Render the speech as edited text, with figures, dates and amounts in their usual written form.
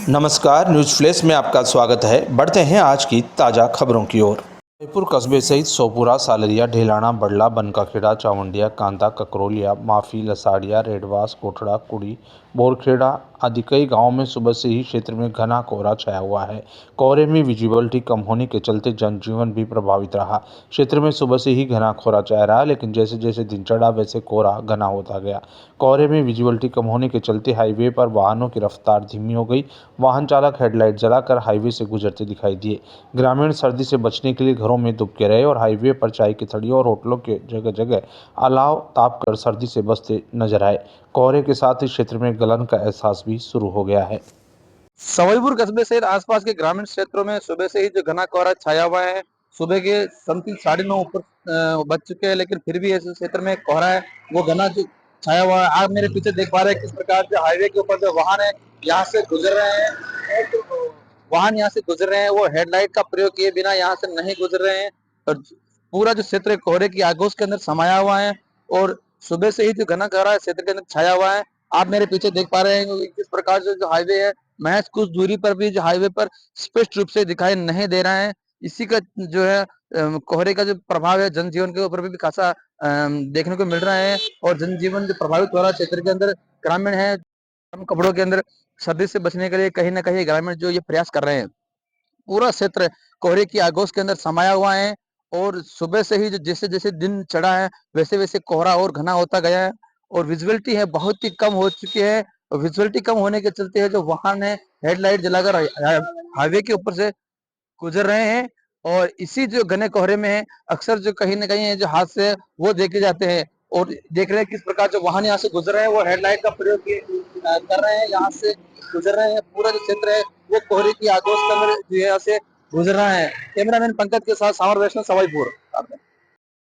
नमस्कार, news flash में आपका स्वागत है। बढ़ते हैं आज की ताज़ा खबरों की ओर। जयपुर कस्बे सहित सोपुरा, सालरिया, ढेलाना, बड़ला, बनकाखेड़ा, चावंडिया, कांदा, ककरोलिया, माफी, लसाड़िया, रेडवास, कोठड़ा, कुड़ी, बोरखेड़ा आदि कई गांवों में सुबह से ही क्षेत्र में घना कोहरा छाया हुआ है। कोहरे में विजिबिलिटी कम होने के चलते जनजीवन भी प्रभावित रहा। क्षेत्र में सुबह से ही घना कोहरा छाया रहा, लेकिन जैसे जैसे दिन चढ़ा वैसे कोहरा घना होता गया। कोहरे में विजिबिलिटी कम होने के चलते हाईवे पर वाहनों की रफ्तार धीमी हो गई। वाहन चालक हेडलाइट जलाकर हाईवे से गुजरते दिखाई दिए। ग्रामीण सर्दी से बचने के लिए घरों में दुबके रहे और हाईवे पर चाय की थड़ियों और होटलों के जगह जगह अलाव ताप कर सर्दी से बचते नजर आए। कोहरे के साथ ही क्षेत्र में गलन का एहसास भी शुरू हो गया है। सवाईपुर कस्बे सहित आसपास के ग्रामीण क्षेत्रों में सुबह से ही जो घना कोहरा छाया हुआ है। सुबह के समथिंग 9:30 ऊपर बज चुके हैं, लेकिन फिर भी ऐसे क्षेत्र में कोहरा है वो घना जो छाया हुआ है। आप मेरे पीछे देख पा रहे हैं किस प्रकार से हाईवे के ऊपर जो वाहन है यहाँ से गुजर रहे हैं। वाहन यहाँ से गुजर रहे हैं वो हेडलाइट का प्रयोग किए बिना यहाँ से नहीं गुजर रहे हैं। और पूरा जो क्षेत्र कोहरे की आगोश के अंदर समाया हुआ है और सुबह से ही जो घना कोहरा क्षेत्र के अंदर छाया हुआ है। आप मेरे पीछे देख पा रहे हैं कि किस प्रकार से जो हाईवे है महज कुछ दूरी पर भी जो हाईवे पर स्पष्ट रूप से दिखाई नहीं दे रहा है। इसी का जो है कोहरे का जो प्रभाव है जनजीवन के ऊपर भी खासा देखने को मिल रहा है और जनजीवन जो प्रभावित हो रहा है क्षेत्र के अंदर। ग्रामीण है गर्म कपड़ों के अंदर सर्दी से बचने के लिए कहीं ना कहीं ग्रामीण जो ये प्रयास कर रहे हैं। पूरा क्षेत्र कोहरे की आगोश के अंदर समाया हुआ है और सुबह से ही जो जैसे जैसे दिन चढ़ा है वैसे वैसे कोहरा और घना होता गया है और विजिबिलिटी है बहुत ही कम हो चुकी है। विजिबिलिटी कम होने के चलते है जो वाहन है हेडलाइट जलाकर हाईवे के ऊपर से गुजर रहे हैं और इसी जो घने कोहरे में है अक्सर जो कहीं ना कहीं जो हादसे है वो देखे जाते हैं। और देख रहे हैं किस प्रकार जो वाहन यहाँ से गुजर रहे हैं वो हेडलाइट का प्रयोग कर रहे हैं, यहाँ से गुजर रहे हैं। पूरा जो क्षेत्र है वो कोहरे की आगोश के अंदर जो है यहाँ से गुजर रहा है। कैमरामैन पंकज के साथ सावर वैष्णव, सवाईपुर।